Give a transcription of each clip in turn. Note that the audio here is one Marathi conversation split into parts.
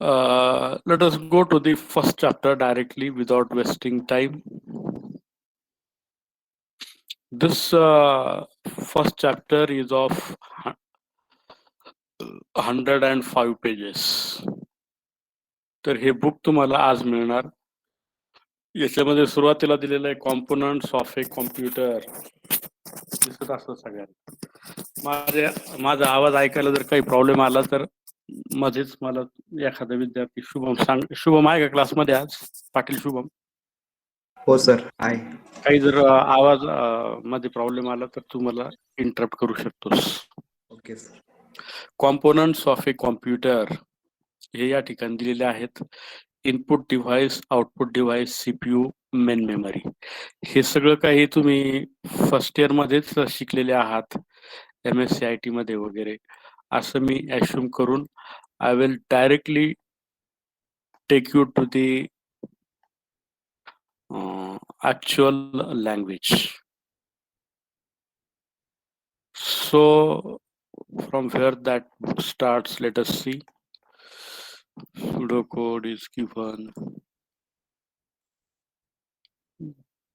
Let us go to the first chapter directly without wasting time. This first chapter is of 105 pages. तर हे बुक तुम्हाला आज मिळणार. याच्यामध्ये सुरुवातीला दिलेलं आहे कॉम्पोनंट्स ऑफ ए कॉम्प्युटर. दिसत असतं सगळ्यांना. माझा आवाज ऐकायला जर काही प्रॉब्लेम आला तर मध्येच मला एखादा विद्यार्थी शुभम आहे का क्लासमध्ये आज? पाटील शुभम. हो सर आहे. काही जर आवाज मध्ये प्रॉब्लेम आला तर तू मला इंटरप्ट करू शकतोस. Okay sir. Components of A computer हे या ठिकाणी दिलेले आहेत. Input device, output device, CPU, main memory. हे सगळं काही तुम्ही फर्स्ट इयर मध्येच शिकलेले आहात, MSc IT मध्ये वगैरे, असं मी ॲश्युम करून I will directly take you to the actual language. So from where that book starts, let us see. Pseudocode is given.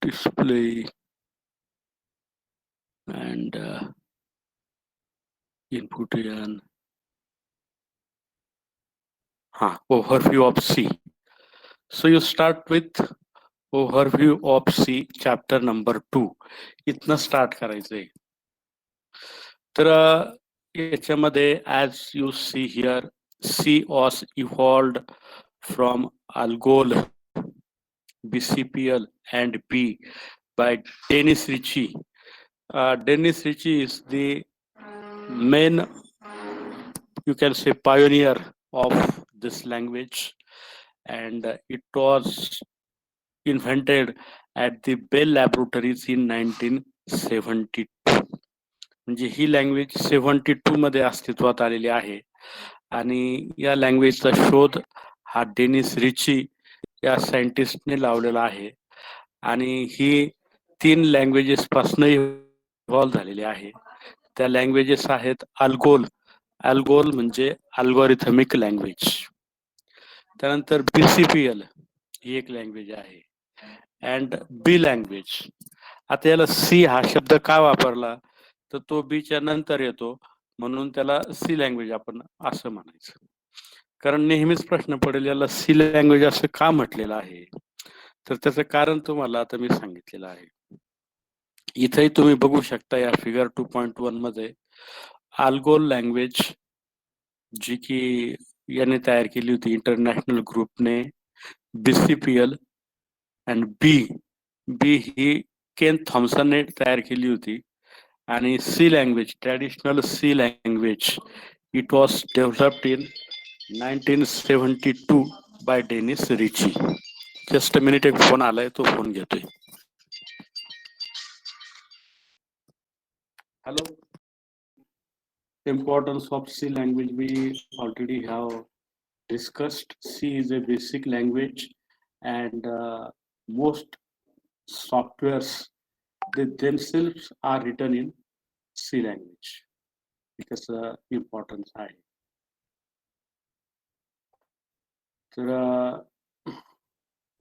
Display and input in. Overview of C. So you start with overview of C, chapter number 2. इथनं स्टार्ट करायचंय. तर याच्यामध्ये as you see here, C was evolved from Algol, BCPL and B by Dennis Ritchie. Dennis Ritchie is the main, you can say, pioneer of this language, and it was invented at the Bell Laboratories in 1972. म्हणजे ही लँग्वेज 72 मध्ये अस्तित्वात आलेली आहे. आणि या लँग्वेजचा शोध हा डेनिस रिची या सायंटिस्टने लावलेला आहे. आणि ही 3 लँग्वेजेस पासून इव्हॉल्व झालेली आहे. त्या लँग्वेजेस आहेत अल्गोल. अल्गोल म्हणजे अल्गोरिथमिक लँग्वेज. त्यानंतर BCPL ही एक लँग्वेज आहे. And B language. आता याला सी हा शब्द का वापरला तर तो बीच्या नंतर येतो, म्हणून त्याला सी लँग्वेज आपण असं म्हणायचं. कारण नेहमीच प्रश्न पडेल याला सी लँग्वेज असं का म्हटलेलं आहे, तर त्याचं कारण तुम्हाला आता मी सांगितलेलं आहे. इथेही तुम्ही बघू शकता या फिगर 2.1 मध्ये अल्गोल लँग्वेज जी की याने तयार केली होती इंटरनॅशनल ग्रुपने, BCPL आणि बी ही केन थॉम्सनने तयार केली होती. आणि C language, traditional C language, it was developed in 1972 by Dennis Ritchie. Just a minute, एक फोन आलाय, तो फोन घेतोय. Hello. Importance of C language we already have discussed. C is a basic language, and most softwares, they themselves are written in C language. Because importance आहे. तर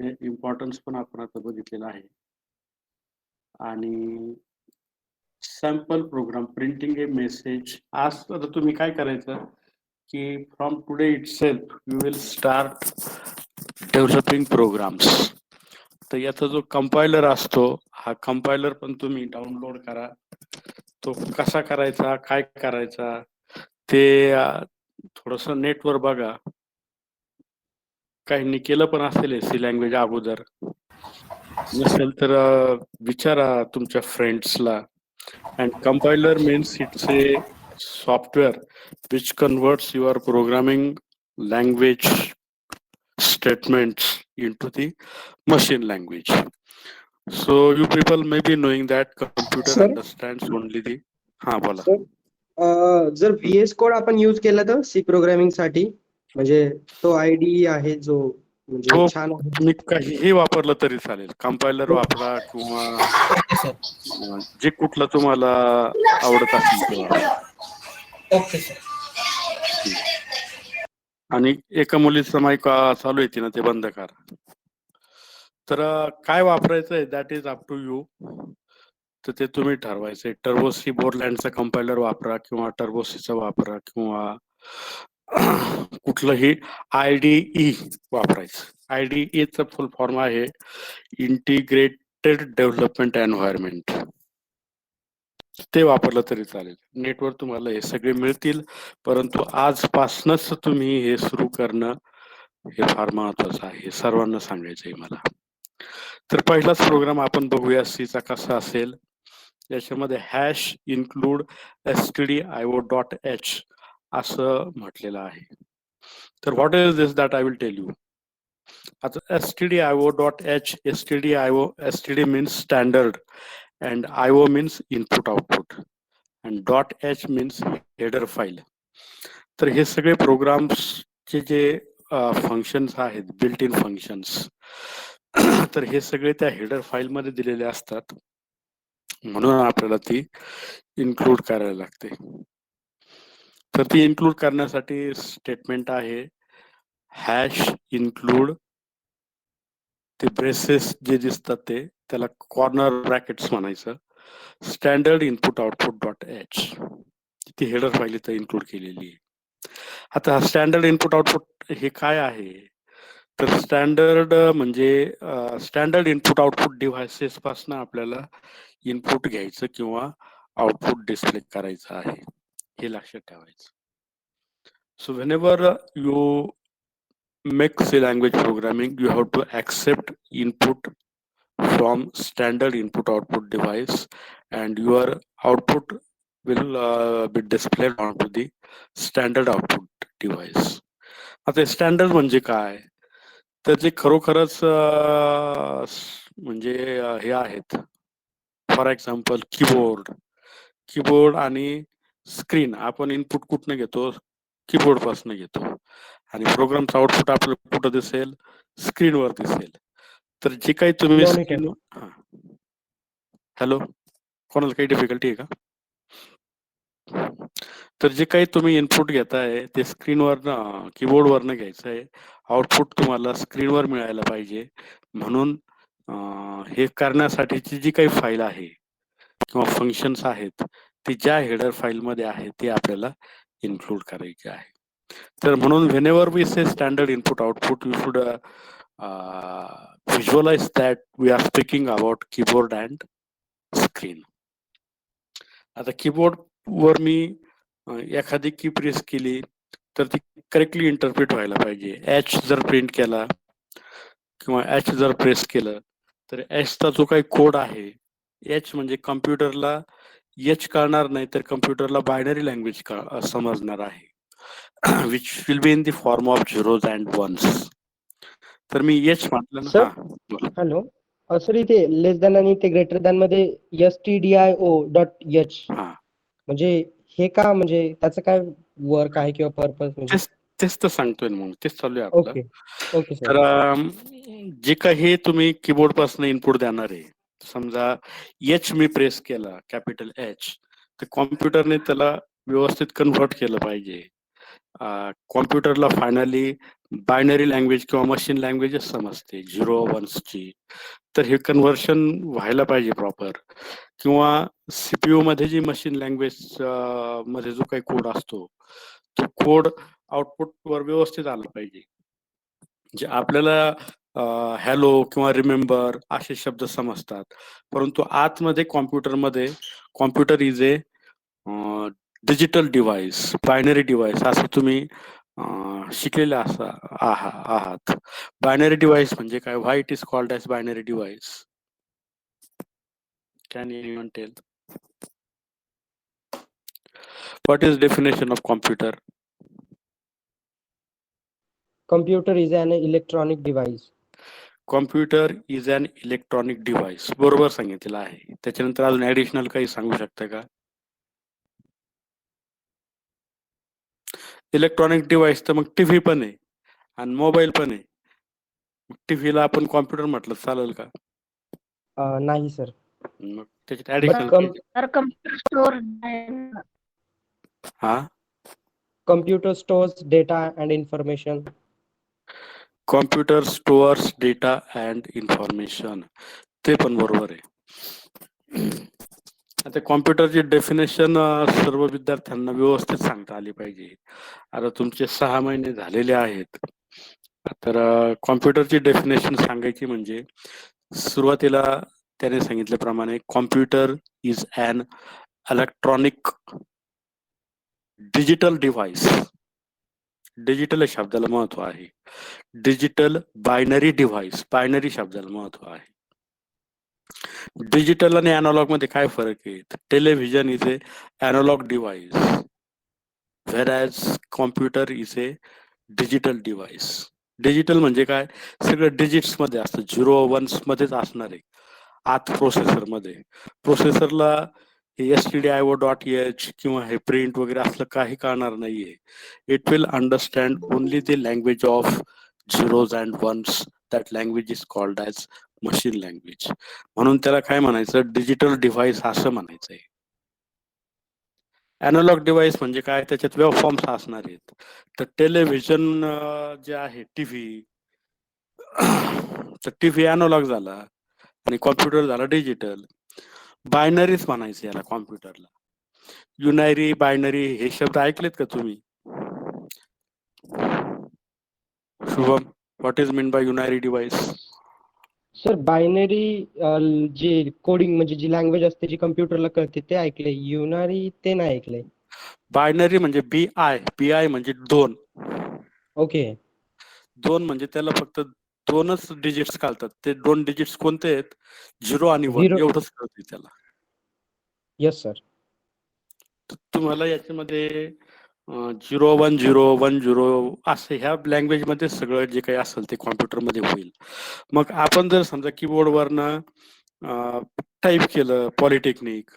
हे इम्पॉर्टन्स पण आपण आता बघितलेलं आहे. आणि sample program, printing a message. आज आता तुम्ही काय करायचं की from today itself you will start developing programs. तर याचा जो कंपायलर असतो, हा कंपायलर पण तुम्ही डाउनलोड करा. तो कसा करायचा, काय करायचा ते थोडस नेटवर बघा. काहींनी केलं पण असेल सी लँग्वेज अगोदर, नसेल तर विचारा तुमच्या फ्रेंड्सला. And compiler means it's a software which converts your programming language statements into the machine language. So you people may be knowing that computer Sir? understands only the. हा बोला. जर VS कोड आपण यूज केला तर सी प्रोग्रामिंग साठी, म्हणजे तो IDE आहे जो म्हणजे छान आहे. तुम्ही काहीही वापरलं तरी चालेल. कंपायलर वापरा किंवा जे कुठलं तुम्हाला आवडत असेल ते वापरा. Okay sir. आणि एका मुलीचं माईक चालू आहे ना ते बंद करा. तर काय वापरायचं आहे that is up to you. तर ते तुम्ही ठरवायचंय. टर्बोसी बोरलँडचा कंपायलर वापरा किंवा टर्बोसीचा वापरा किंवा कुठलंही IDE वापरायचं. IDEचं फुल फॉर्म आहे इंटिग्रेटेड डेव्हलपमेंट एन्व्हायरमेंट. ते वापरलं तरी चालेल. नेटवर तुम्हाला हे सगळे मिळतील, परंतु आजपासूनच तुम्ही हे सुरू करणं हे फार महत्वाचं आहे. हे सर्वांना सांगायचंय मला. तर पहिलाच प्रोग्राम आपण बघूया सीचा कसा असेल. याच्यामध्ये हॅश इन्क्लूड stdio.h असं म्हटलेलं आहे. तर what is this that I will tell you. आता stdio.h, std means standard and IO means input output and .h means header file. तर हे सगळे प्रोग्राम्सचे जे फंक्शन्स आहेत, बिल्ट इन फंक्शन्स, तर हे सगळे त्या हेडर फाईल मध्ये दिलेले असतात, म्हणून आपल्याला ती इन्क्लूड करायला लागते. तर ती इन्क्लूड करण्यासाठी स्टेटमेंट आहे हॅश इन्क्लूड, ते ब्रेसेस जे दिसतात ते त्याला कॉर्नर ब्रॅकेट्स म्हणायचं, स्टँडर्ड इनपुट आउटपुट .h. ती हेडर फाईल इथं इन्क्लूड केलेली आहे. आता स्टँडर्ड इनपुट आउटपुट हे काय आहे, तर स्टँडर्ड म्हणजे स्टँडर्ड इनपुट आउटपुट डिव्हाइसेस पासून आपल्याला इनपुट घ्यायचं किंवा आउटपुट डिस्प्ले करायचं आहे, हे लक्षात ठेवायचं. So whenever you make C language programming, you have to accept input from standard input output device and your output will be displayed onto the standard output device. आता स्टँडर्ड म्हणजे काय, तर जे खरोखरच म्हणजे हे आहेत, फॉर एक्झाम्पल कीबोर्ड आणि स्क्रीन आपण इनपुट कुठनं घेतो, कीबोर्ड पासून घेतो, आणि प्रोग्रामचं आउटपुट आपल्याला कुठं दिसेल, स्क्रीनवर दिसेल. तर जे काही तुम्ही Monitor. स्क्रीन, हॅलो, कोणाला काही डिफिकल्टी आहे का? तर जे काही तुम्ही इनपुट घेताय ते स्क्रीनवरनं, कीबोर्डवरनं घ्यायचं आहे. आउटपुट तुम्हाला स्क्रीनवर मिळायला पाहिजे, म्हणून हे करण्यासाठीची जी काही फाईल आहे किंवा फंक्शन्स आहेत ते ज्या हेडर फाईलमध्ये आहे ते आपल्याला इन्क्लूड करायचे आहे. तर म्हणून whenever we say standard input output, you should visualize that we are speaking about keyboard and screen. आता कीबोर्ड वर मी एखादी की प्रेस केली तर ती करेक्टली इंटरप्रिट व्हायला पाहिजे. H जर प्रिंट केला किंवा H जर प्रेस केलं तर H चा जो काही कोड आहे, H म्हणजे कम्प्युटरला H कळणार नाही, तर कम्प्युटरला बायनरी लँग्वेज समजणार आहे, which will be in the form of zeros and ones. तर मी H म्हटलं ना. Sir? हा बोला. हॅलो सर, इथे लेस दॅन आणि ते ग्रेटर दॅन मध्ये stdio.h हा, म्हणजे हे का, म्हणजे त्याचं काय वर्क आहे किंवा पर्पज म्हणजे? तेच तर सांगतोय ना, मग तेच चालू आहे आपलं. Okay sir. तर जे काही तुम्ही कीबोर्ड पासून इनपुट देणार आहे, समजा H मी प्रेस केला, कॅपिटल H, तर कॉम्प्युटरने त्याला व्यवस्थित कन्व्हर्ट केलं पाहिजे. कॉम्प्युटरला फायनली बायनरी लँग्वेज किंवा मशीन लँग्वेजच समजते, 0 1ची. तर हे कन्व्हर्शन व्हायला पाहिजे प्रॉपर, किंवा सीपीयू मध्ये जी मशीन लँग्वेज मध्ये जो काही कोड असतो तो कोड आउटपुट वर व्यवस्थित आला पाहिजे. म्हणजे आपल्याला हॅलो किंवा रिमेंबर असे शब्द समजतात, परंतु आतमध्ये computer is a digital device, binary device असं तुम्ही शिकलेले आहात. बायनरी डिव्हाइस म्हणजे काय, why it is called as binary device? Can anyone tell? What is definition of computer? Computer is an electronic device. Computer is an electronic device, बरोबर सांगितलेलं आहे. त्याच्यानंतर अजून ऍडिशनल काही सांगू शकता का? इलेक्ट्रॉनिक डिव्हाइस तर मग टीव्ही पण आहे आणि मोबाईल पण आहे. टीव्हीला आपण कॉम्प्युटर म्हटलं चालेल का? नाही सर. मग त्याच्यात ऍडिशनल But पाहिजे. तर कम्प्युटर स्टोअर हा, computer stores data and information. Computer stores data and information, ते पण बरोबर आहे. आता कॉम्प्युटरची डेफिनेशन सर्व विद्यार्थ्यांना व्यवस्थित सांगता आली पाहिजे. आता तुमचे 6 महिने झालेले आहेत, तर कॉम्प्युटरची डेफिनेशन सांगायची म्हणजे सुरुवातीला त्याने सांगितल्याप्रमाणे computer is an electronic digital device. Digital या शब्दाला महत्व आहे. डिजिटल बायनरी डिव्हाइस, बायनरी शब्दाला महत्व आहे. डिजिटल आणि अॅनालॉग मध्ये काय फरक आहे? Television is a analogue device, whereas computer is a digital device. Digital म्हणजे काय? सगळं डिजिट्स मध्ये असतं, 0 1s मध्येच असणार आहे आत प्रोसेसर मध्ये. प्रोसेसरला हे stdio.h किंवा हे प्रिंट वगैरे असलं काही कळणार नाहीये. It will understand only the language of zeros and ones. That language is called as machine language. म्हणून त्याला काय म्हणायचं? डिजिटल डिव्हाइस असं म्हणायचंय. अॅनालॉग डिव्हाइस म्हणजे काय? त्याच्यात वेव्हफॉर्म्स असणार आहेत. तर टेलिव्हिजन जे आहे, टीव्ही, तर टीव्ही अॅनालॉग झाला आणि कॉम्प्युटर झाला डिजिटल. बायनरीज म्हणायचं याला कॉम्प्युटरला. युनारी, बायनरी हे शब्द ऐकलेत का तुम्ही? Shubham, what is mean by unary device? Sir binary जी कोडिंग म्हणजे जी लँग्वेज असते जी कम्प्युटरला कळते ते ऐकले, युनारी ते नाही ऐकले. बायनरी म्हणजे BI म्हणजे 2. ओके. 2 म्हणजे त्याला फक्त 2च डिजिट्स कळतात. ते 2 डिजिट्स कोणते आहेत? 0 आणि 1 झिरो. एवढंच कळते त्याला. Yes sir. तुम्हाला याच्यामध्ये 0 1 0 1 0 असं ह्या लँग्वेज मध्ये सगळं जे काही असेल ते कॉम्प्युटरमध्ये होईल. मग आपण जर समजा कीबोर्डवरनं टाईप केलं पॉलिटेक्निक,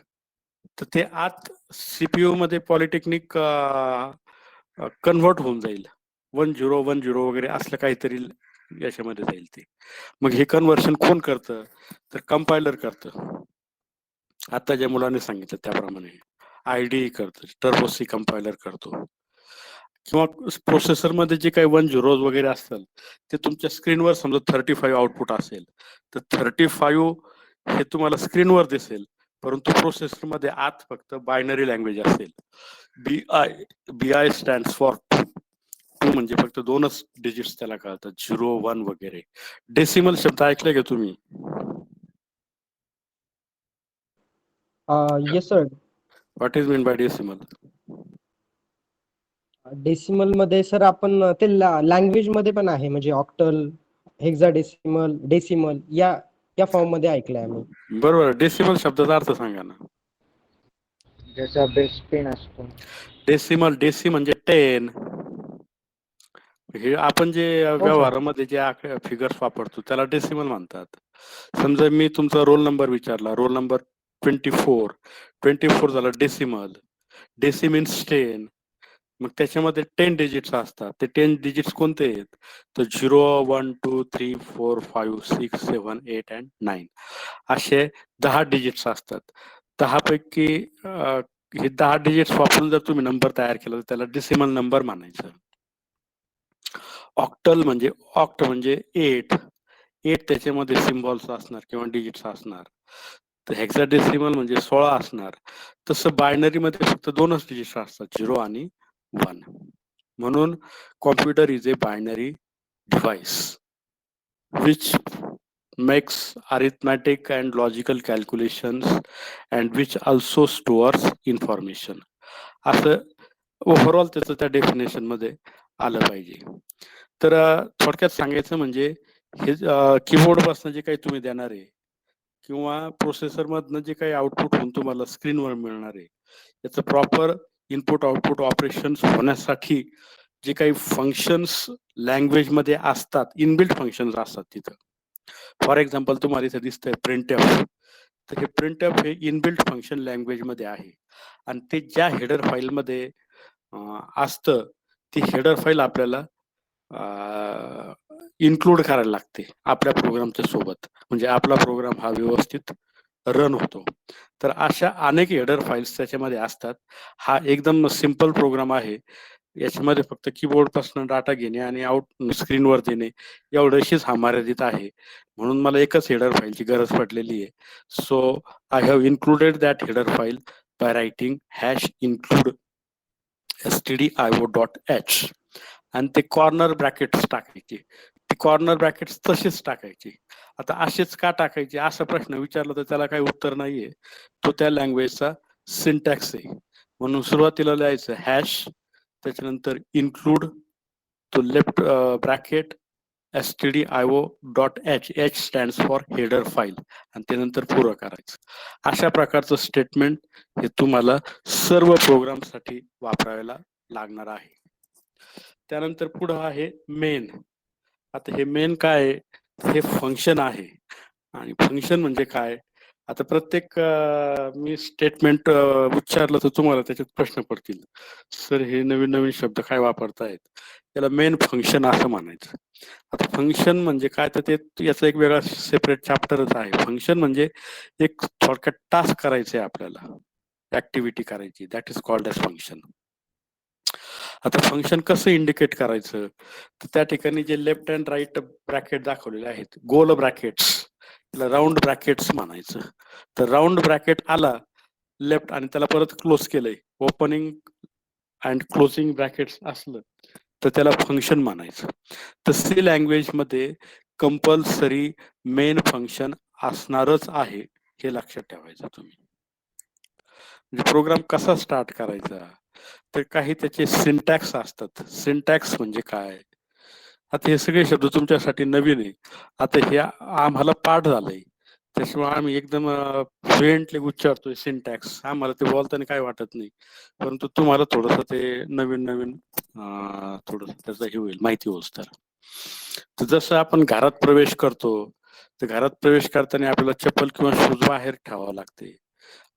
तर ते आत सीपीयू मध्ये पॉलिटेक्निक कन्व्हर्ट होऊन जाईल. 1 0 1 0 वगैरे असलं काहीतरी याच्यामध्ये जाईल ते. मग हे कन्व्हर्शन कोण करतं? तर कंपायलर करतं. आता ज्या मुलांनी सांगितलं त्याप्रमाणे IDE करतो, टर्बोसी कंपायलर करतो. किंवा प्रोसेसर मध्ये जे काही 1 0 वगैरे असतात ते तुमच्या स्क्रीनवर समजा 35 आउटपुट असेल, तर 35 हे तुम्हाला स्क्रीनवर दिसेल, परंतु प्रोसेसर मध्ये आत फक्त बायनरी लँग्वेज असेल. BI स्टँड्स फॉर 2 म्हणजे फक्त 2च डिजिट्स त्याला कळतात, 0 1 वगैरे. डेसिमल शब्द ऐकले का तुम्ही? Yes sir. What is mean bye decimal? Decimal मध्ये सर आपण ते लँग्वेज मध्ये पण आहे, म्हणजे ऑक्टल, हेक्साडेसिमल, डेसिमल या फॉर्म मध्ये ऐकलंय आम्ही. बरोबर. डेसिमल शब्दाचा अर्थ सांगा ना. ज्याचा बेस 10 असतो. डेसिमल, डेसी म्हणजे 10. हे आपण जे व्यवहारामध्ये जे फिगर्स वापरतो त्याला डेसिमल म्हणतात. समजा मी तुमचा रोल नंबर विचारला, रोल नंबर 24 झाला डेसिमल. Deci means 10. मग त्याच्यामध्ये 10 डिजिट्स असतात. ते 10 डिजिट्स कोणते आहेत? तर 0 1 2 3 4 5 6 7 8 अँड 9 असे 10 डिजिट्स असतात. 10 पैकी हे 10 डिजिट्स वापरून जर तुम्ही नंबर तयार केला तर त्याला डेसिमल नंबर म्हणायचं. ऑक्टल म्हणजे 8 त्याच्यामध्ये सिम्बॉल्स असणार किंवा डिजिट्स असणार. तर हेक्साडेसिमल म्हणजे 16 असणार. तसं बायनरी मध्ये फक्त 2च डिजिट्स असतात, 0 आणि 1. म्हणून computer is A binary device which makes arithmetic and logical calculations and which also stores information. असं ओव्हरऑल त्याचं त्या डेफिनेशन मध्ये आलं पाहिजे. तर थोडक्यात सांगायचं म्हणजे हे कीबोर्ड पासून जे काही तुम्ही देणार आहे किंवा प्रोसेसर मधनं जे काही आउटपुट होऊन तुम्हाला स्क्रीनवर मिळणार आहे, याचं प्रॉपर इनपुट आउटपुट ऑपरेशन्स होण्यासाठी जे काही फंक्शन्स लँग्वेज मध्ये असतात, इनबिल्ट फंक्शन्स असतात तिथं. फॉर एक्झाम्पल तुम्हाला इथे दिसतंय प्रिंटएफ. तर हे प्रिंटएफ हे इनबिल्ट फंक्शन लँग्वेज मध्ये आहे आणि ते ज्या हेडर फाईल मध्ये असतं ती हेडर फाईल आपल्याला इन्क्लूड करायला लागते आपल्या प्रोग्रामच्या सोबत, म्हणजे आपला प्रोग्राम हा व्यवस्थित रन होतो. तर अशा अनेक हेडर फाईल्स त्याच्यामध्ये असतात. हा एकदम सिंपल प्रोग्राम आहे. याच्यामध्ये फक्त कीबोर्ड पासून डाटा घेणे आणि आउट स्क्रीनवर देणे एवढ्याशीच हा मर्यादित आहे. म्हणून मला एकच हेडर फाईलची गरज पडलेली आहे. So I have included that header file by writing #include stdio.h आणि ते कॉर्नर ब्रॅकेट्स टाकायचे. ते कॉर्नर ब्रॅकेट्स तसेच टाकायचे. आता असेच का टाकायचे असा प्रश्न विचारला तर त्याला काही उत्तर नाहीये. तो त्या लँग्वेजचा सिंटॅक्स आहे. म्हणून सुरुवातीला लिहायचं हॅश, त्याच्यानंतर इन्क्लूड, तो left bracket stdio.h, h stands for header file, आणि त्यानंतर पुरं करायचं. अशा प्रकारचं स्टेटमेंट हे तुम्हाला सर्व प्रोग्रामसाठी वापरायला लागणार आहे. त्यानंतर पुढं आहे मेन. आता हे मेन काय आहे? हे फंक्शन आहे. आणि फंक्शन म्हणजे काय? आता प्रत्येक मी स्टेटमेंट उच्चारलं तर तुम्हाला त्याच्यात प्रश्न पडतील, सर हे नवीन नवीन शब्द काय वापरतायत. त्याला मेन फंक्शन असं म्हणायचं. आता फंक्शन म्हणजे काय, तर ते याचा एक वेगळा सेपरेट चॅप्टरच आहे. फंक्शन म्हणजे एक थोडक्यात टास्क करायचं आहे आपल्याला, ऍक्टिव्हिटी करायची, that is called as function. आता फंक्शन कसं इंडिकेट करायचं, तर त्या ठिकाणी जे लेफ्ट अँड राईट ब्रॅकेट दाखवलेले आहेत, गोल ब्रॅकेट्स, त्याला राऊंड ब्रॅकेट्स म्हणायचं. तर राऊंड ब्रॅकेट आला लेफ्ट आणि त्याला परत क्लोज केलंय, ओपनिंग अँड क्लोजिंग ब्रॅकेट्स असलं तर त्याला फंक्शन म्हणायचं. तर सी लँग्वेज मध्ये कंपल्सरी मेन फंक्शन असणारच आहे, हे लक्षात ठेवायचं तुम्ही. म्हणजे प्रोग्राम कसा स्टार्ट करायचा, तर काही त्याचे सिंटॅक्स असतात. सिंटॅक्स म्हणजे काय? आता हे सगळे शब्द तुमच्यासाठी नवीन आहे. आता हे आम्हाला पाठ झालंय, त्याच्यामुळे आम्ही एकदम फ्लुएंटली उच्चारतोय सिंटॅक्स. आम्हाला ते बोलताना काय वाटत नाही, परंतु तुम्हाला थोडस ते नवीन नवीन थोडस त्याचं हे होईल, माहिती होईल. तर जसं आपण घरात प्रवेश करतो, तर घरात प्रवेश करताना आपल्याला चप्पल किंवा शूज बाहेर ठेवावं लागते.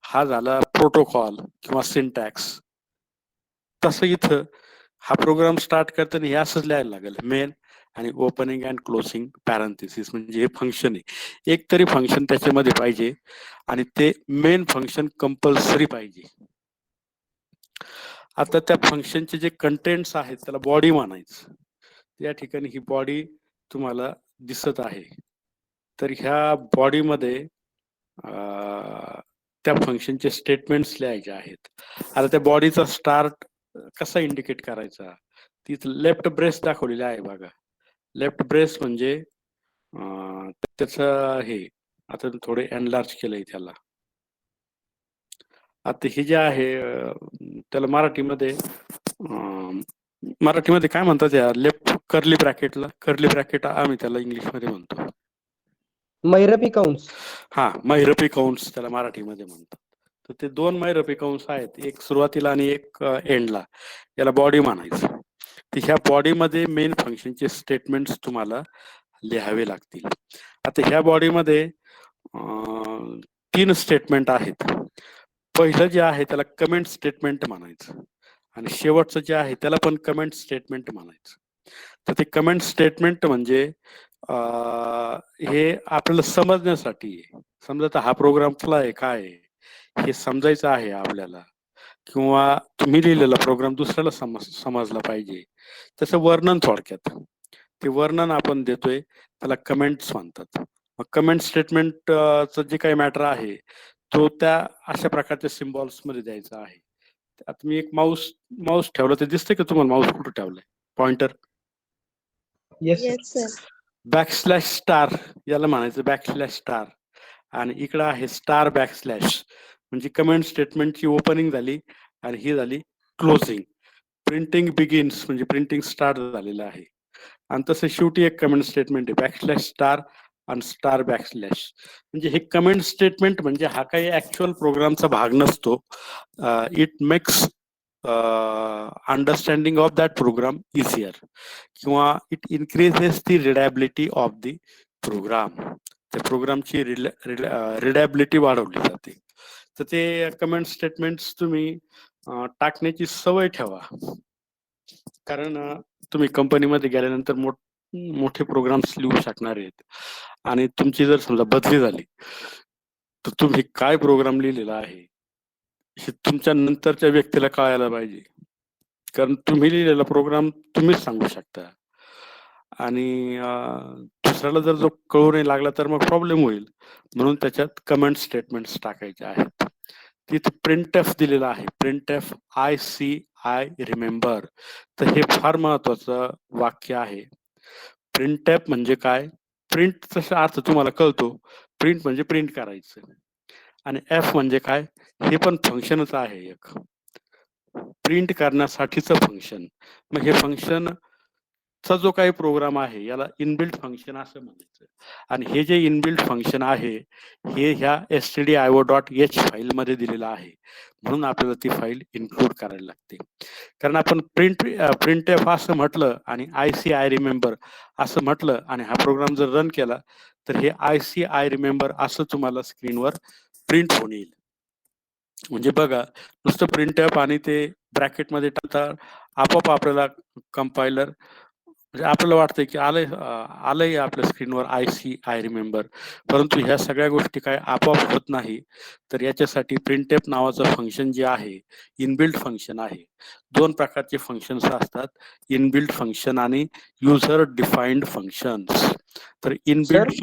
हा झाला प्रोटोकॉल किंवा सिंटॅक्स. तसं इथं हा प्रोग्राम स्टार्ट करताना हे असंच लिहायला लागेल, मेन आणि ओपनिंग अँड क्लोजिंग पॅरेंथेसिस, म्हणजे हे फंक्शन आहे. एक तरी फंक्शन त्याच्यामध्ये पाहिजे आणि ते मेन फंक्शन कंपल्सरी पाहिजे. आता त्या फंक्शनचे जे कंटेंट्स आहेत त्याला बॉडी म्हणायचं. या ठिकाणी ही बॉडी तुम्हाला दिसत आहे. तर ह्या बॉडीमध्ये त्या फंक्शनचे स्टेटमेंट्स लिहायचे आहेत. आता त्या बॉडीचा स्टार्ट कसा इंडिकेट करायचा, तिथं लेफ्ट ब्रेस्ट दाखवलेला आहे बघा. लेफ्ट ब्रेस्ट म्हणजे त्याचं हे आता थोडे एनलार्ज केलंय त्याला. आता हे जे आहे त्याला मराठीमध्ये काय म्हणतात या लेफ्ट कर्ली ब्रॅकेटला? कर्ली ब्रॅकेट आम्ही त्याला इंग्लिशमध्ये म्हणतो महिरपी कंस. हा, महिरपी कंस त्याला मराठीमध्ये म्हणतात. तर ते दोन महिरपी कंस आहेत, एक सुरुवातीला आणि एक एंडला. याला बॉडी म्हणायचं. तर ह्या बॉडीमध्ये मेन फंक्शनचे स्टेटमेंट्स तुम्हाला लिहावे लागतील. आता ह्या बॉडीमध्ये 3 स्टेटमेंट आहेत. पहिलं जे आहे त्याला कमेंट स्टेटमेंट म्हणायचं आणि शेवटचं जे आहे त्याला पण कमेंट स्टेटमेंट म्हणायचं. तर ते कमेंट स्टेटमेंट म्हणजे हे आपल्याला समजण्यासाठी आहे. समजा आता हा प्रोग्राम आहे काय आहे हे समजायचं आहे आपल्याला, किंवा तुम्ही लिहिलेला प्रोग्राम दुसऱ्याला समजला पाहिजे, त्याचं वर्णन थोडक्यात. ते वर्णन आपण देतोय त्याला कमेंट्स म्हणतात. मग कमेंट स्टेटमेंटचं जे काही मॅटर आहे तो त्या अशा प्रकारच्या सिम्बॉल्स मध्ये द्यायचा आहे. आता मी एक माऊस ठेवला, ते दिसतंय का तुम्हाला माऊस कुठं ठेवलाय? Pointer. Yes sir. Backslash star याला म्हणायचं बॅकस्लॅश स्टार, आणि इकडं आहे स्टार बॅकस्लॅश, म्हणजे कमेंट स्टेटमेंटची ओपनिंग झाली आणि ही झाली क्लोजिंग. प्रिंटिंग बिगिन्स म्हणजे प्रिंटिंग स्टार्ट झालेलं आहे. आणि तसं शेवटी एक कमेंट स्टेटमेंट आहे बॅकस्लॅश स्टार आणि स्टार बॅकस्लॅश. म्हणजे हे कमेंट स्टेटमेंट म्हणजे हा काही ऍक्च्युअल प्रोग्रामचा भाग नसतो. It makes understanding of that program easier, किंवा it increases the readability of the program. त्या प्रोग्रामची रिडायबिलिटी वाढवली जाते. तर ते कमेंट स्टेटमेंट्स तुम्ही टाकण्याची सवय ठेवा, कारण तुम्ही कंपनीमध्ये गेल्यानंतर मोठे प्रोग्राम्स लिहू शकणार आहेत. आणि तुमची जर समजा बदली झाली तर तुम्ही काय प्रोग्राम लिहिलेला आहे हे तुमच्या नंतरच्या व्यक्तीला कळायला पाहिजे. कारण तुम्ही लिहिलेला प्रोग्राम तुम्हीच सांगू शकता आणि दुसऱ्याला जर जो कळू नाही लागला तर मग प्रॉब्लेम होईल. म्हणून त्याच्यात कमेंट स्टेटमेंट्स टाकायचे आहेत. तिथे प्रिंटएफ दिलेला आहे. Printf I see I remember. तर हे फार महत्वाचं वाक्य आहे. प्रिंटएफ म्हणजे काय? प्रिंट तसा अर्थ तुम्हाला कळतो. प्रिंट म्हणजे प्रिंट करायचं आणि एफ म्हणजे काय? हे पण फंक्शनच आहे एक. प्रिंट करण्यासाठीचं फंक्शन. मग हे फंक्शन चा जो काही प्रोग्राम आहे याला इनबिल्ट फंक्शन असं म्हणायचं आणि हे जे इनबिल्ट फंक्शन आहे हे ह्या stdio.h फाईल मध्ये दिलेलं आहे. म्हणून आपल्याला ती फाईल इन्क्लूड करायला लागते. कारण आपण प्रिंटएफ असं म्हटलं आणि आय रिमेंबर असं म्हटलं आणि हा प्रोग्राम जर रन केला तर हे आय रिमेंबर असं तुम्हाला स्क्रीनवर प्रिंट होऊन येईल. म्हणजे बघा नुसतं प्रिंटएफ आणि ते ब्रॅकेटमध्ये टाकता आपोआप आपल्याला कंपायलर म्हणजे आपल्याला वाटतंय की आलंय आपल्या स्क्रीनवर आय रिमेंबर, परंतु ह्या सगळ्या गोष्टी काय आपोआप होत नाही. तर याच्यासाठी प्रिंटएफ नावाचं फंक्शन जे आहे इनबिल्ट फंक्शन आहे. 2 प्रकारचे फंक्शन्स असतात, इनबिल्ट फंक्शन आणि युजर डिफाइंड फंक्शन्स. तर इनबिल्ट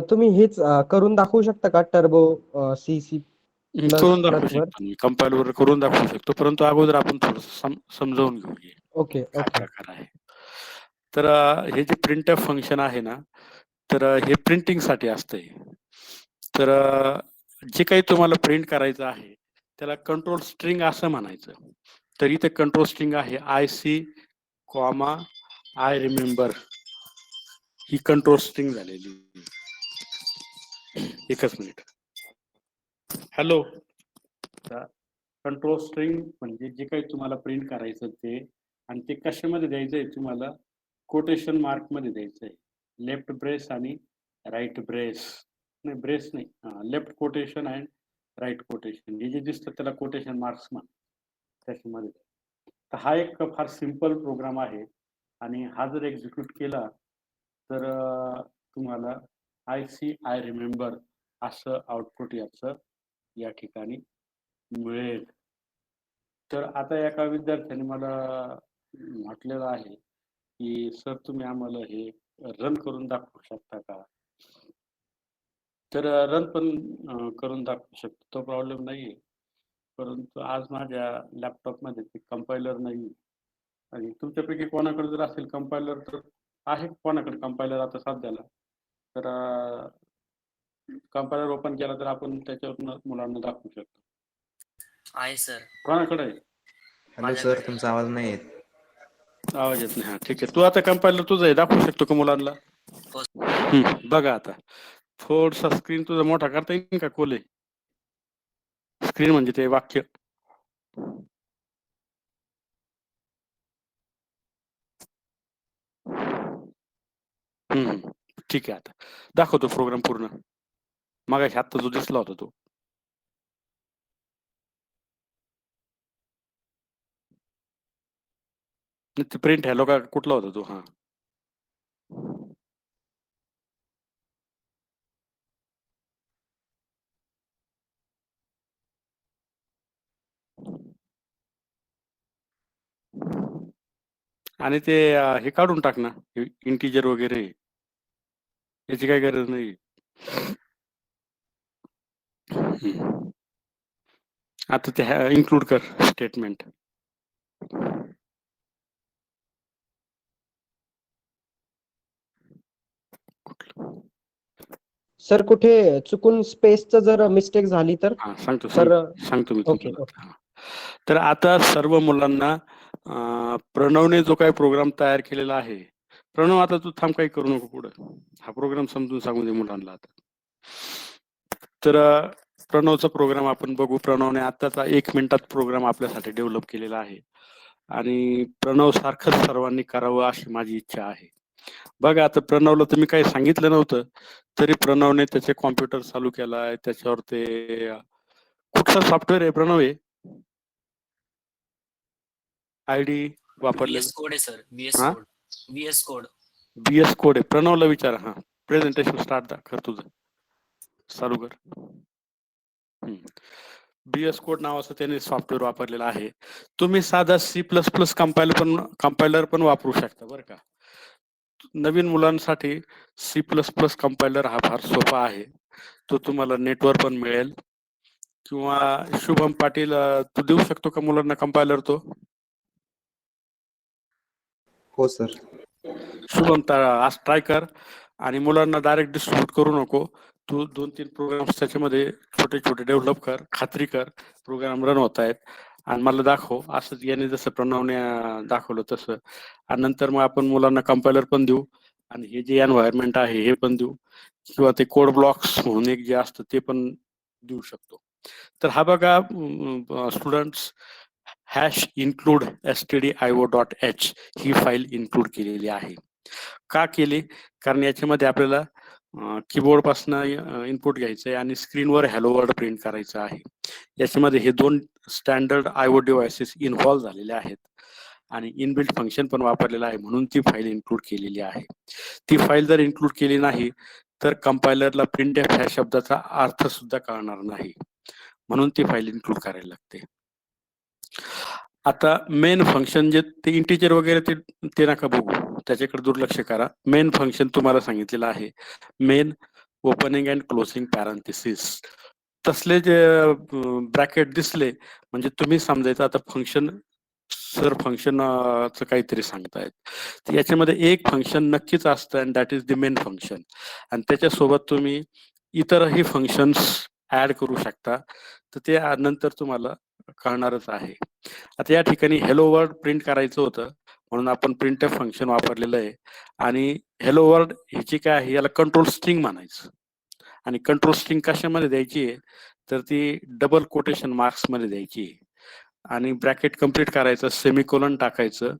तुम्ही हेच करून दाखवू शकता का टर्बो सी करून दाखवू वर? शकतो मी, कंपाईलवर करून दाखवू शकतो, परंतु अगोदर आपण थोडं समजावून घेऊया ओके काय ओके प्रकार आहे. तर हे जे प्रिंटएफ फंक्शन आहे ना, तर हे प्रिंटिंग साठी असतंय. तर जे काही तुम्हाला प्रिंट करायचं आहे त्याला कंट्रोल स्ट्रिंग असं म्हणायचं. तर इथे कंट्रोल स्ट्रिंग आहे IC, I remember he control string झालेली. एकच मिनिट. हॅलो. कंट्रोल स्ट्रिंग म्हणजे जे काही तुम्हाला प्रिंट करायचं ते आणि ते कशामध्ये द्यायचंय तुम्हाला कोटेशन मार्क मध्ये द्यायचंय. लेफ्ट ब्रेस आणि राईट ब्रेस नाही, ब्रेस नाही, left quotation and right quotation हे जे दिसतं त्याला कोटेशन मार्क्स म्हणा त्याच्यामध्ये. तर हा एक फार सिंपल प्रोग्राम आहे आणि हा जर एक्झिक्यूट केला तर तुम्हाला आय रिमेंबर असं आउटपुट याचं या ठिकाणी मिळेल. तर आता एका विद्यार्थ्याने मला म्हटलेलं आहे की सर तुम्ही आम्हाला हे रन करून दाखवू शकता का? तर रन पण करून दाखवू शकतो, तो प्रॉब्लेम नाहीये. परंतु आज माझ्या लॅपटॉपमध्ये ते कंपायलर नाही आणि तुमच्यापैकी कोणाकडे जर असेल कंपायलर तर आहे कोणाकडे कंपायलर आता सध्याला, तर कंपायलर ओपन केला तर आपण त्याच्यावर मुलांना दाखवू शकतो. आहे सर. कोणाकडे आहे? हॅलो सर, तुमचा आवाज नाही येत. आवाज येत नाही. हा ठीक आहे. तू आता कंपायलर तुझं आहे दाखवू शकतो का मुलांना? हो. बघा आता थोडसा स्क्रीन तुझा मोठा करता येईल का कोले? स्क्रीन म्हणजे ते वाक्य. ठीक आहे. आता दाखवतो प्रोग्राम पूर्ण. मगाशी आत्ता जो दिसला होता तो. प्रिंट हॅलो का कुठला होता तो? हा आणि ते हे काढून टाक ना, इंटिजर वगैरे याची काही गरज नाही. आता ते इन्क्लूड कर स्टेटमेंट. सर कुठे चुकून स्पेसचं जर मिस्टेक झाली तर? सांगतो मी ओके तुम्हाला. तर आता सर्व मुलांना प्रणवने जो काही प्रोग्राम तयार केलेला आहे, प्रणव आता तू थांब, काही करू नको पुढे, हा प्रोग्राम समजून सांगू दे मुलांना आता. तर प्रणवचा प्रोग्राम आपण बघू. प्रणवने आताचा 1 मिनिटात प्रोग्राम आपल्यासाठी डेव्हलप केलेला आहे आणि प्रणव सारखंच सर्वांनी करावं अशी माझी इच्छा आहे. बघा आता प्रणवला तुम्ही काही सांगितलं नव्हतं तरी प्रणवने त्याचे कॉम्प्युटर चालू केलाय, त्याच्यावर ते कुठलं सॉफ्टवेअर आहे प्रणव? आहे आयडी वापरले? VS कोड आहे sir. VS code. BS code आहे. प्रणवला विचारा. हा प्रेझेंटेशन स्टार्ट कर, तुझं चालू कर. BS कोड नावाचं त्याने सॉफ्टवेअर वापरलेलं आहे. तुम्ही साधा C++ कंपायलर पण वापरू शकता बरं का. नवीन मुलांसाठी C++ कंपायलर हा फार सोपा आहे. तो तुम्हाला नेटवर पण मिळेल किंवा शुभम पाटील तू देऊ शकतो का मुलांना कंपायलर तो? हो सर. शुभम आज ट्राय कर आणि मुलांना डायरेक्ट डिस्ट्रीब्यूट करू नको. तू 2-3 प्रोग्राम्स त्याच्यामध्ये छोटे छोटे डेव्हलप कर, खात्री कर प्रोग्राम रन होत आहेत आणि मला दाखव. असंच याने जसं प्रणवने दाखवलं तसं. आणि नंतर मग आपण मुलांना कंपायलर पण देऊ आणि हे जे एन्व्हायरमेंट आहे हे पण देऊ किंवा ते कोड ब्लॉक्स म्हणून एक जे असतं ते पण देऊ शकतो. तर हा बघा स्टुडंट्स #include stdio.h ही फाईल इन्क्लूड केलेली आहे. का केली? कारण याच्यामध्ये आपल्याला कीबोर्ड पासून इनपुट घ्यायचं आहे आणि स्क्रीनवर हॅलो वर्ल्ड प्रिंट करायचं आहे. याच्यामध्ये हे 2 स्टँडर्ड आयओ डिव्हाइसेस इन्व्हॉल्व झालेले आहेत आणि इनबिल्ट फंक्शन पण वापरलेलं आहे म्हणून ती फाईल इन्क्लूड केलेली आहे. ती फाईल जर इन्क्लूड केली नाही तर कंपायलरला प्रिंटफ ह्या शब्दाचा अर्थ सुद्धा कळणार नाही, म्हणून ती फाईल इन्क्लूड करायला लागते. आता मेन फंक्शन जे ते इंटिजर वगैरे ते नका बघू, त्याच्याकडे दुर्लक्ष करा. मेन फंक्शन तुम्हाला सांगितलेलं आहे. Main opening and closing parenthesis तसले जे ब्रॅकेट दिसले म्हणजे तुम्ही समजायचं आता फंक्शन सर फंक्शनचं काहीतरी सांगतायत. तर याच्यामध्ये एक फंक्शन नक्कीच असतं and that is the main function आणि त्याच्यासोबत तुम्ही इतरही फंक्शन्स ऍड करू शकता. तर ते नंतर तुम्हाला कळणारच आहे. आता या ठिकाणी हेलो वर्ल्ड प्रिंट करायचं होतं म्हणून आपण प्रिंटफ फंक्शन वापरलेलं आहे आणि हेलो वर्ल्ड ह्याची काय आहे, याला कंट्रोल स्ट्रिंग म्हणायचं आणि कंट्रोल स्ट्रिंग कशामध्ये द्यायची आहे तर ती डबल कोटेशन मार्क्स मध्ये द्यायची आहे आणि ब्रॅकेट कंप्लीट करायचं, सेमिकोलन टाकायचं,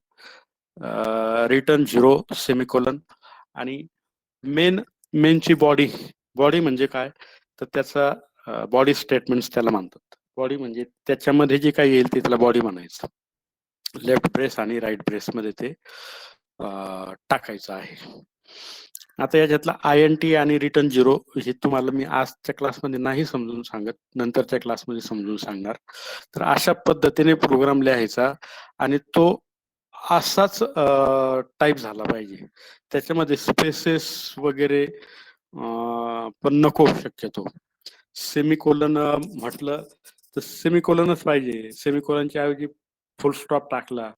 रिटर्न 0 सेमिकोलन आणि मेनची बॉडी म्हणजे काय तर त्याचा बॉडी स्टेटमेंट्स त्याला म्हणतात. बॉडी म्हणजे त्याच्यामध्ये जे काही येईल ते त्याला बॉडी म्हणायचं. लेफ्ट ब्रेस आणि राईट ब्रेस मध्ये ते टाकायचं आहे. आता याच्यातला INT आणि रिटर्न 0 हे तुम्हाला मी आजच्या क्लासमध्ये नाही समजून सांगत, नंतरच्या क्लासमध्ये समजून सांगणार. तर अशा पद्धतीने प्रोग्राम लिहायचा आणि तो असाच टाईप झाला पाहिजे. त्याच्यामध्ये स्पेसेस वगैरे पण नको शक्यतो. सेमिकोलन म्हटलं तर सेमिकोलनच पाहिजे. सेमिकोलनच्या ऐवजी फुल स्टॉप टाकला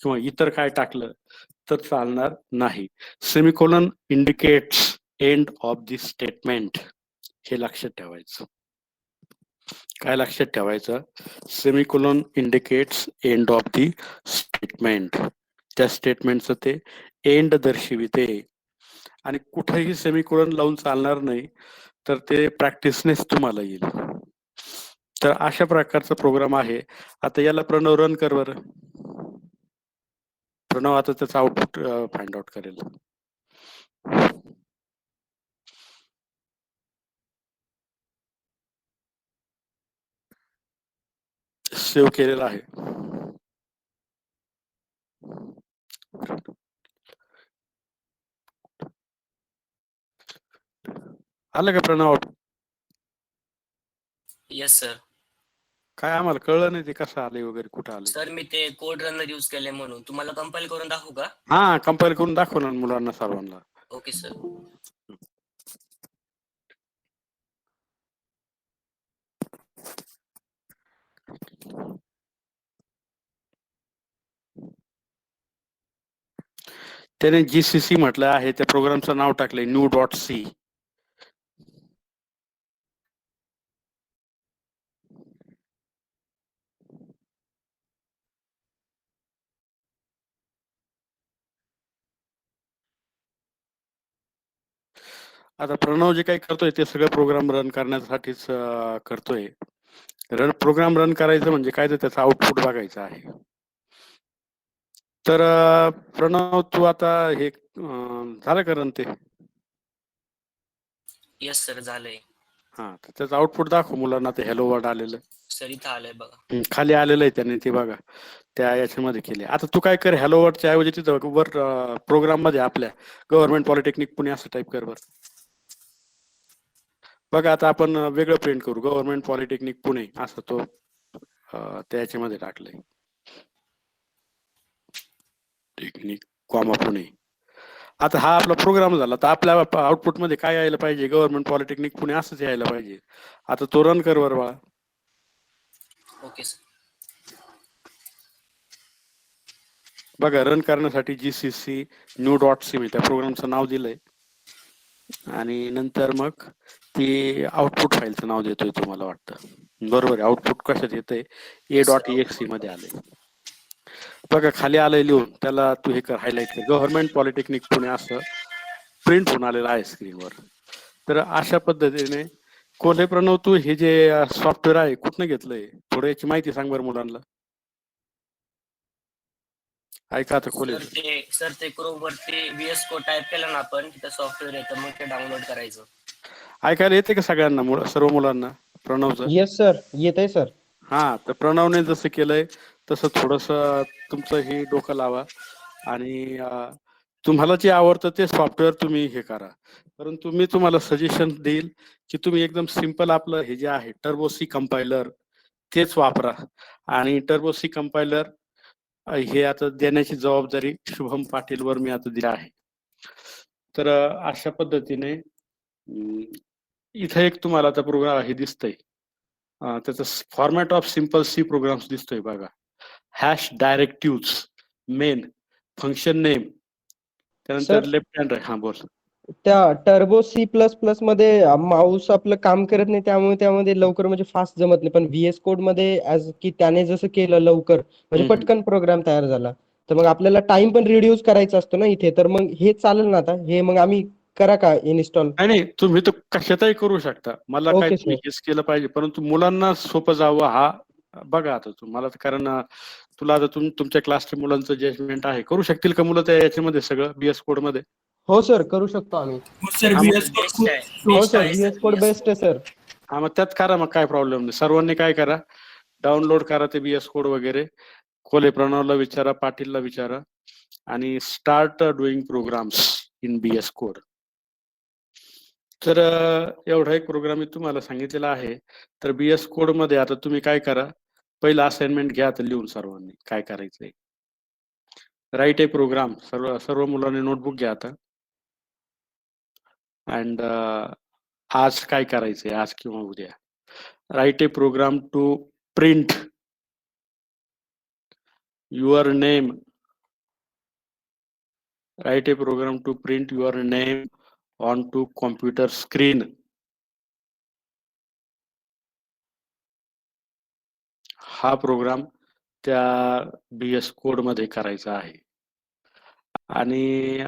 किंवा इतर काय टाकलं तर चालणार नाही. Semicolon indicates end of the statement हे लक्षात ठेवायचं. काय लक्षात ठेवायचं? Semicolon indicates end of the statement. त्या स्टेटमेंटचं ते एंड दर्शविते आणि कुठेही सेमिकोलन लावून चालणार नाही, तर ते प्रॅक्टिसनेच तुम्हाला येईल. तर अशा प्रकारचा प्रोग्राम आहे. आता याला प्रणव रन कर बरं. प्रणव आता त्याचा आउटपुट फाइंड आउट करेल. सेव्ह केलेला आहे. आलं का प्रणव? Yes sir. काय आम्हाला कळलं नाही ते कसं आले वगैरे कुठं आले. सर मी ते कोड रनर यूज केले म्हणून तुम्हाला कंपाईल करून दाखवू का? हा कंपाईल करून दाखव ना मुलांना सर्वांना. Okay sir. त्याने GCC म्हटलं आहे, त्या प्रोग्रामचं नाव टाकलंय new.c. आता प्रणव जे काही करतोय ते सगळं प्रोग्राम रन करण्यासाठीच करतोय. प्रोग्राम रन करायचं म्हणजे काय तर त्याचं आउटपुट बघायचं आहे. तर प्रणव तू आता हे झालं का रन ते? येस सर झालंय. हा तर त्याचं आउटपुट दाखव मुलांना. ते हेलो वर्ड आलेलं सर इथं आलंय बघा. खाली आलेलं आहे त्याने, ते बघा त्या याच्यामध्ये केले. आता तू काय कर, हॅलो वर्डच्या ऐवजी तिथं वर प्रोग्राम मध्ये आपल्या गव्हर्नमेंट पॉलिटेक्निक पुणे असं टाईप कर बर. बघा आता आपण वेगळं प्रिंट करू, गव्हर्नमेंट पॉलिटेक्निक पुणे असं तो त्याच्यामध्ये टाकलंय, टेक्निक कॉमा पुणे. आता हा आपला प्रोग्राम झाला, तर आपल्या आउटपुट मध्ये काय यायला पाहिजे, गव्हर्नमेंट पॉलिटेक्निक पुणे असंच यायला पाहिजे. आता तो रन कर बरं बाळा. Okay sir. बघा रन करण्यासाठी GCC new.c त्या प्रोग्रामचं नाव दिलंय आणि नंतर मग ती आउटपुट फाईलचं नाव देतोय तुम्हाला वाटतं, बरोबर आहे. आउटपुट कशात येतंय, a.exe मध्ये आलंय. बघा खाली आलंय लिहून, त्याला तू हे कर, हायलाइट कर, गव्हर्नमेंट पॉलिटेक्निक पुणे असं प्रिंट होऊन आलेलं आहे स्क्रीनवर. तर अशा पद्धतीने कोल्हे प्रणव, तू हे जे सॉफ्टवेअर आहे कुठनं घेतलंय, थोडं याची माहिती सांग बरं मुलांना. ऐका आता खोले, सर ते क्रोम वरती VS कोड टाइप केलं ना आपण, तिथं सॉफ्टवेअर येतं, मग ते डाउनलोड करायचं. ऐकायला येते का सगळ्यांना, सर्व मुलांना प्रणवचं? येस सर, येत आहे सर. हा, तर प्रणवने जसं केलंय तसं थोडस तुमचं हे डोकं लावा आणि तुम्हाला जे आवडतं ते सॉफ्टवेअर तुम्ही हे करा. परंतु मी तुम्हाला सजेशन देईल की तुम्ही एकदम सिंपल आपलं हे जे आहे टर्बो सी कंपायलर तेच वापरा. आणि टर्बो सी कंपायलर हे आता देण्याची जबाबदारी शुभम पाटील वर मी आता दिली आहे. तर अशा पद्धतीने इथं एक तुम्हाला आता प्रोग्राम हे दिसतंय, त्याचं format of simple C programs दिसतोय बघा. Hash directive, main, function name, त्यानंतर लेफ्ट हँड राईट. हा बोल. त्या टर्बो C++ मध्ये माऊस आपलं काम करत नाही, त्यामुळे त्यामध्ये लवकर म्हणजे फास्ट जमत नाही. पण VS कोड मध्ये ऍज की त्याने जसं केलं लवकर, म्हणजे पटकन प्रोग्राम तयार झाला. तर मग आपल्याला टाइम पण रिड्यूस करायचा असतो ना इथे, तर मग हे चालेल ना आता, हे मग आम्ही करा का इन्स्टॉल? नाही, तुम्ही तर कशातही करू शकता, मला काय ओके तुम्ही सर. हेच केलं पाहिजे, परंतु मुलांना सोपं जावं हा बघा. आता तुम्हाला कारण तुला आता तुमच्या क्लासच्या मुलांचं जजमेंट आहे, करू शकतील का मुलं त्या याच्यामध्ये सगळं BS कोड मध्ये? हो सर, करू शकतो आम्ही. सर VS हो सर, VS कोड बेस्ट आहे सर. हा, मग त्यात करा, मग काय प्रॉब्लेम नाही. सर्वांनी काय करा, डाउनलोड करा ते BS कोड वगैरे. खोले प्रणवला विचारा, पाटीलला विचारा आणि start doing programs in BS code. तर एवढा एक प्रोग्राम मी तुम्हाला सांगितलेला आहे. तर BS कोड मध्ये आता तुम्ही काय करा, पहिला असाइनमेंट घ्या आता लिहून सर्वांनी काय करायचंय. राईट ए प्रोग्राम, सर्व मुलांनी नोटबुक घ्या आता. अँड आज काय करायचंय, आज किंवा उद्या, write a program to print your name, write a program to print your name on to computer screen. हा प्रोग्राम त्या BS कोड मध्ये करायचा आहे. आणि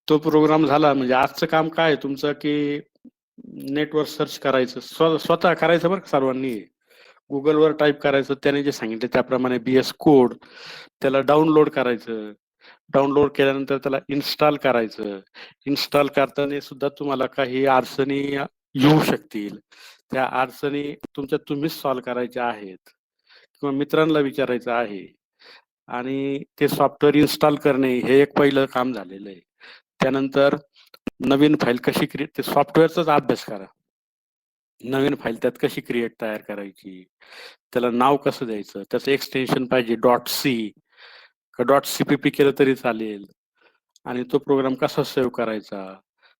तो प्रोग्राम झाला म्हणजे आजचं काम काय आहे तुमचं, की नेटवर सर्च करायचं, स्वतः करायचं बरं सर्वांनी. गुगलवर टाईप करायचं, त्याने जे सांगितले त्याप्रमाणे BS कोड, त्याला डाउनलोड करायचं. डाउनलोड केल्यानंतर त्याला इन्स्टॉल करायचं. इन्स्टॉल करताना सुद्धा तुम्हाला काही अडचणी येऊ शकतील, त्या अडचणी तुम्हीच सॉल्व्ह करायच्या आहेत किंवा मित्रांना विचारायचं आहे. आणि ते सॉफ्टवेअर इन्स्टॉल करणे हे एक पहिलं काम झालेलं आहे. त्यानंतर नवीन फाईल कशी क्रिएट, ते सॉफ्टवेअरचाच अभ्यास करा. नवीन फाईल त्यात कशी क्रिएट तयार करायची, त्याला नाव कसं द्यायचं, त्याचं एक्सटेन्शन पाहिजे .c का .cpp केलं तरी चालेल. आणि तो प्रोग्राम कसा सेव्ह करायचा,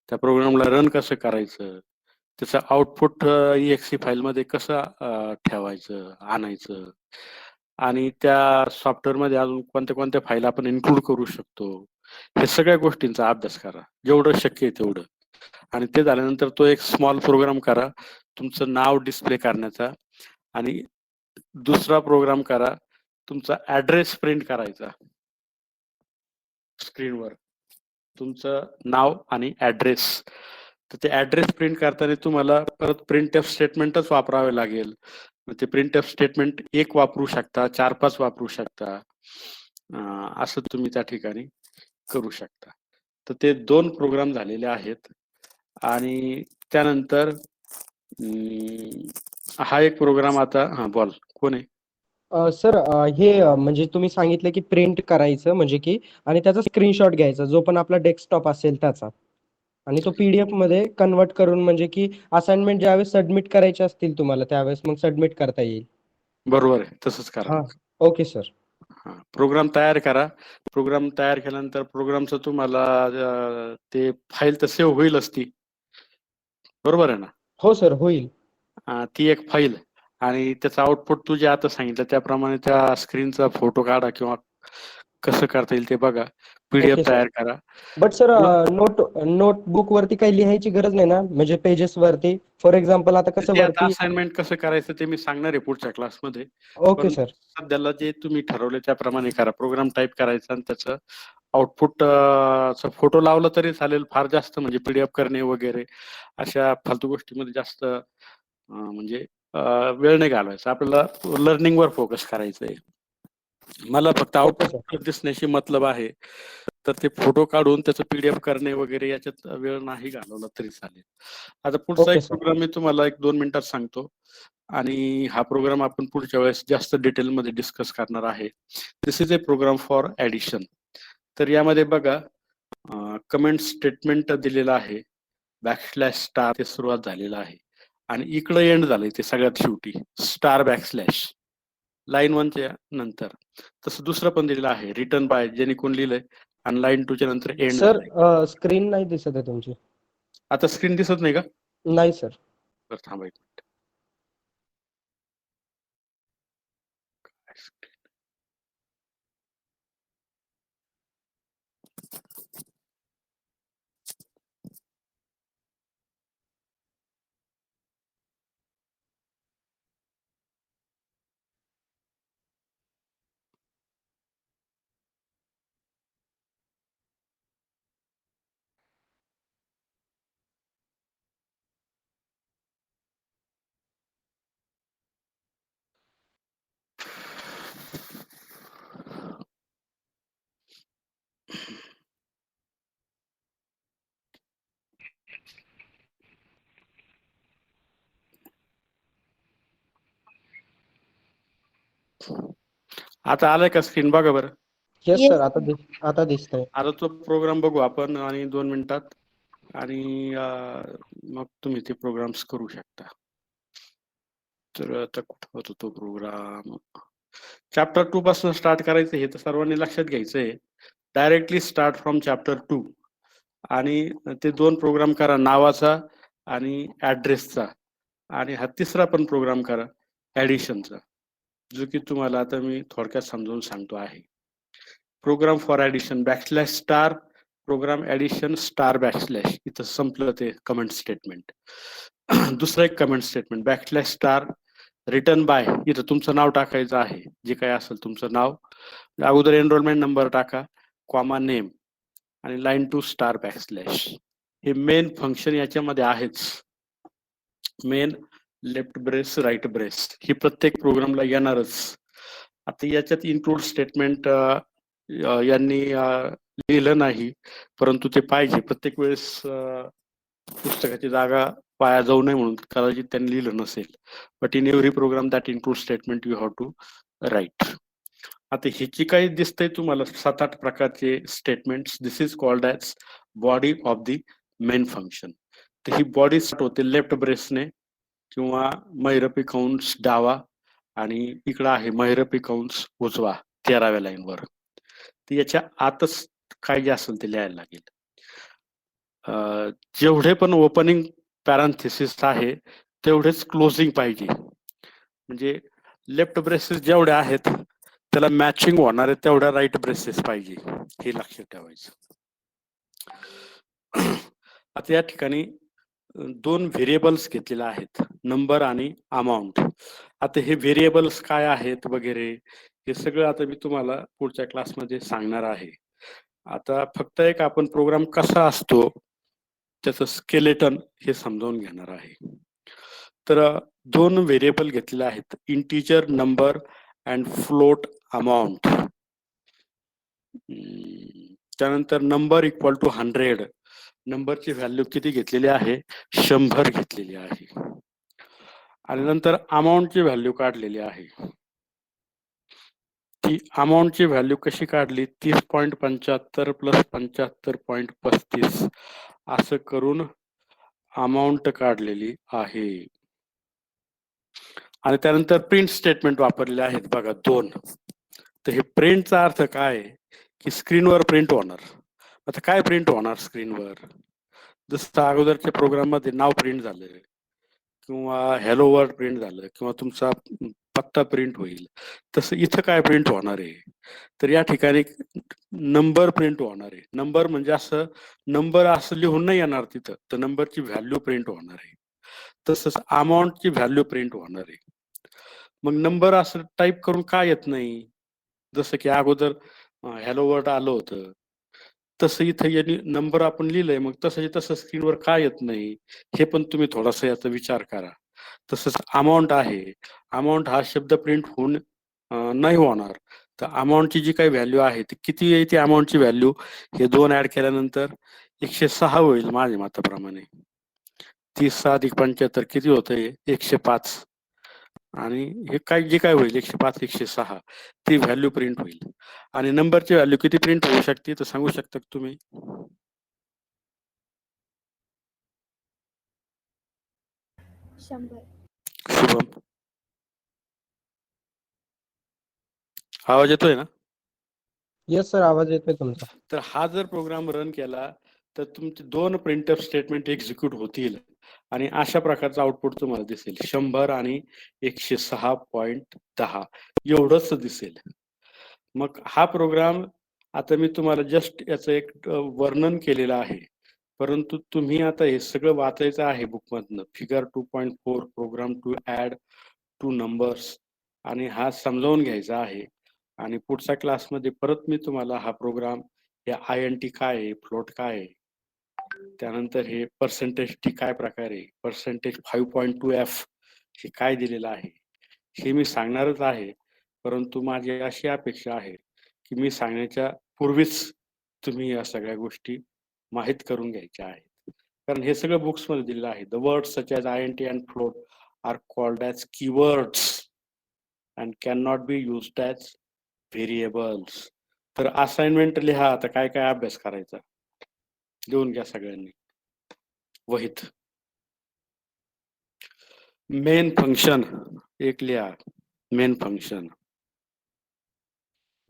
त्या प्रोग्रामला रन कसं करायचं, त्याचं आउटपुट exe फाईलमध्ये कसं ठेवायचं, आणायचं. आणि त्या सॉफ्टवेअरमध्ये अजून कोणत्या कोणत्या फाईल आपण इन्क्लूड करू शकतो, हे सगळ्या गोष्टींचा अभ्यास करा जेवढं शक्य आहे तेवढं. आणि ते झाल्यानंतर तो एक स्मॉल प्रोग्राम करा तुमचं नाव डिस्प्ले करण्याचा. आणि दुसरा प्रोग्राम करा तुमचा ऍड्रेस प्रिंट करायचा स्क्रीनवर, तुमचं नाव आणि ऍड्रेस. तर ते ऍड्रेस प्रिंट करताना तुम्हाला परत प्रिंटएफ स्टेटमेंटच वापरावे लागेल. ते प्रिंटएफ स्टेटमेंट 1 वापरू शकता, 4-5 वापरू शकता, असं तुम्ही त्या ठिकाणी करू शकता. तर ते 2 प्रोग्राम झालेले आहेत. आणि त्यानंतर हा एक प्रोग्राम आता, हा बोल कोण आहे? सर हे म्हणजे तुम्ही सांगितलं की प्रिंट करायचं म्हणजे की, आणि त्याचा स्क्रीनशॉट घ्यायचा जो पण आपला डेस्कटॉप असेल त्याचा. आणि तो PDF मध्ये कन्वर्ट करून म्हणजे की असाइनमेंट ज्यावेळेस सबमिट करायचे असतील तुम्हाला त्यावेळेस मग सबमिट करता येईल. बरोबर आहे, तसंच करा. हां. Okay sir. हा, प्रोग्राम तयार करा. प्रोग्राम तयार केल्यानंतर प्रोग्रामचं तुम्हाला ते फाईल तर सेव्ह होईलच ती, बरोबर आहे ना? हो सर, होईल. ती एक फाईल आणि त्याचं आउटपुट तू जे आता सांगितलं त्याप्रमाणे त्या स्क्रीनचा फोटो काढा किंवा कसं करता येईल ते बघा. Okay PDF sir. तयार करा. बट सर नोटबुक वरती काही लिहायची गरज नाही ना, म्हणजे पेजेस वरती? फॉर एक्झाम्पल आता कसं ते आता वरती. असाइनमेंट कसं करायचं ते मी सांगणार आहे पुढच्या क्लासमध्ये. ओके पण सर. सध्याला जे तुम्ही ठरवले त्याप्रमाणे करा. प्रोग्राम टाईप करायचा आणि त्याचं आउटपुट फोटो लावला तरी चालेल. फार जास्त म्हणजे PDF करणे वगैरे अशा फालतू गोष्टीमध्ये जास्त म्हणजे वेळ नाही घालवायचा. आपल्याला लर्निंगवर फोकस करायचं आहे. मला फक्त ओके सर. आउटपुट दिसण्याशी मतलब आहे. तर ते फोटो काढून त्याचं PDF करणे वगैरे याच्यात वेळ नाही घालवला तरी चालेल. आता पुढचा ओके एक सर. प्रोग्राम मी तुम्हाला 1-2 मिनिटात सांगतो आणि हा प्रोग्राम आपण पुढच्या वेळेस जास्त डिटेलमध्ये डिस्कस करणार आहे. This is a program for addition. तर यामध्ये बघा कमेंट स्टेटमेंट दिलेलं आहे. बॅकस्लॅश ते सुरुवात झालेलं आहे आणि इकडं एंड झालंय ते सगळ्यात शेवटी स्टार बॅकस्लॅश लाईन 1च्या नंतर. तसं दुसरं पण दिलेलं आहे रिटर्न बाय, ज्याने कोण लिहिलंय आणि लाईन 2च्या नंतर एंड सर झालंय. स्क्रीन नाही दिसत आहे तुमची. आता स्क्रीन दिसत नाही का? नाही सर. बरं थांबा एक मिनिट. आता आलाय का स्क्रीन बघा बरं. Yes Yes. सर, आता दिसतंय. आता तो प्रोग्राम बघू आपण आणि 2 मिनिटात आणि मग तुम्ही ते प्रोग्राम्स करू शकता. तर आता कुठं होतो तो प्रोग्राम? चॅप्टर 2 पासून स्टार्ट करायचं हे तर सर्वांनी लक्षात घ्यायचंय. डायरेक्टली स्टार्ट फ्रॉम चॅप्टर 2 आणि ते 2 प्रोग्राम करा, नावाचा आणि ऍड्रेसचा आणि हा तिसरा पण प्रोग्राम करा ऍडिशनचा, जो की तुम्हाला आता मी थोडक्यात समजावून सांगतो आहे. Program for addition backslash star program addition star backslash, इथं संपलं ते कमेंट स्टेटमेंट. दुसरं एक comment statement backslash star return by, इथं तुमचं नाव टाकायचं आहे, जे काय असेल तुमचं नाव. अगोदर एनरोलमेंट नंबर टाका, कॉमा नेम आणि लाईन 2 स्टार बॅकस्लॅश. हे मेन फंक्शन याच्यामध्ये आहेच. Main left brace right brace ही प्रत्येक प्रोग्रामला येणारच. आता याच्यात इन्क्लूड स्टेटमेंट यांनी लिहिलं नाही, परंतु ते पाहिजे प्रत्येक वेळेस. पुस्तकाची जागा वाया जाऊ नये म्हणून कदाचित त्यांनी लिहिलं नसेल. But in every program that include statement you have to write. आता ह्याची काही दिसतंय तुम्हाला 7-8 प्रकारचे statements. This is called as body of the main function. तर ही बॉडी स्टार्ट होते लेफ्ट ब्रेसने किंवा मैरपी कंस डावा आणि इकडं आहे मैरपी कंस उजवा 13व्या लाईनवर. तर याच्या आतच काय जे असेल ते लिहायला लागेल. जेवढे पण ओपनिंग पॅरांथेसिस आहे तेवढेच क्लोजिंग पाहिजे. म्हणजे लेफ्ट ब्रेसेस जेवढे आहेत त्याला मॅचिंग होणारे तेवढ्या राईट ब्रेसेस पाहिजे, हे लक्षात ठेवायचं. आता या ठिकाणी 2 व्हेरिएबल्स घेतलेले आहेत, नंबर आणि अमाऊंट. आता हे व्हेरिएबल्स काय आहेत वगैरे हे सगळं आता मी तुम्हाला पुढच्या क्लासमध्ये सांगणार आहे. आता फक्त एक आपण प्रोग्राम कसा असतो त्याचं स्केलेटन हे समजावून घेणार आहे. तर 2 व्हेरिएबल घेतलेले आहेत, integer number and float amount. त्यानंतर नंबर इक्वल टू 100, नंबरची व्हॅल्यू किती घेतलेली आहे? 100 घेतलेली आहे. आणि नंतर अमाऊंटची व्हॅल्यू काढलेली आहे. ती अमाऊंटची व्हॅल्यू कशी काढली? 30.75 प्लस 75.35 असं करून अमाऊंट काढलेली आहे. आणि त्यानंतर प्रिंट स्टेटमेंट वापरलेले आहेत बघा 2. तर हे प्रिंटचा अर्थ काय आहे की स्क्रीनवर प्रिंट होणार. आता काय प्रिंट होणार स्क्रीनवर? जसं अगोदरच्या प्रोग्राम मध्ये नाव प्रिंट झालं किंवा हॅलो वर्ल्ड प्रिंट झालं किंवा तुमचा पत्ता प्रिंट होईल, तसं इथं काय प्रिंट होणार आहे? तर या ठिकाणी नंबर प्रिंट होणार आहे. नंबर म्हणजे असं नंबर असं लिहून नाही येणार तिथं, तर नंबरची व्हॅल्यू प्रिंट होणार आहे. तसंच अमाऊंटची व्हॅल्यू प्रिंट होणार आहे. मग नंबर असं टाईप करून का येत नाही? जसं की अगोदर हॅलो वर्ल्ड आलं होतं, तसं इथं यांनी नंबर आपण लिहिलंय, मग तसं स्क्रीनवर का येत नाही? हे पण तुम्ही थोडासा याचा विचार करा. तसंच अमाऊंट आहे. अमाऊंट हा शब्द प्रिंट होऊन नाही होणार. तर अमाऊंटची जी काही व्हॅल्यू आहे ती किती येते? अमाऊंटची व्हॅल्यू हे 2 ऍड केल्यानंतर 106 होईल माझ्या मताप्रमाणे. 30 अधिक 75 किती होतंय? 105. आणि हे काय जे काय होईल 105 106 ती व्हॅल्यू प्रिंट होईल. आणि नंबरची व्हॅल्यू किती प्रिंट होऊ शकते तर सांगू शकता का तुम्ही? 100. शुभम, आवाज येतोय ना? येस सर, आवाज येतोय तुमचा. तर हा जर प्रोग्राम रन केला तर तुमचे 2 प्रिंटफ स्टेटमेंट एक्झिक्यूट होतील आणि अशा प्रकारचं आउटपुट तुम्हाला दिसेल. 100 आणि 106.10 एवढंच दिसेल. मग हा प्रोग्राम आता मी तुम्हाला जस्ट याचं एक वर्णन केलेलं आहे, परंतु तुम्ही आता हे सगळं वाचायचं आहे बुकमधनं. Figure 2.4 program to add 2 numbers, आणि हा समजावून घ्यायचा आहे. आणि पुढच्या क्लासमध्ये परत मी तुम्हाला हा प्रोग्राम, हे INT काय आहे, फ्लोट काय आहे, त्यानंतर हे पर्सेंटेज टी काय प्रकार आहे, पर्सेंटेज 5.2f हे काय दिलेलं आहे हे मी सांगणारच आहे. परंतु माझी अशी अपेक्षा आहे की मी सांगण्याच्या पूर्वीच तुम्ही या सगळ्या गोष्टी माहीत करून घ्यायच्या आहेत, कारण हे सगळं बुक्स मध्ये दिलेलं आहे. The words such as INT and float are called as keywords and can not be used as variables. तर असाइनमेंट लिहा आता काय काय अभ्यास करायचा, लिहून घ्या सगळ्यांनी वहीत. मेन फंक्शन एक लिहा, मेन फंक्शन.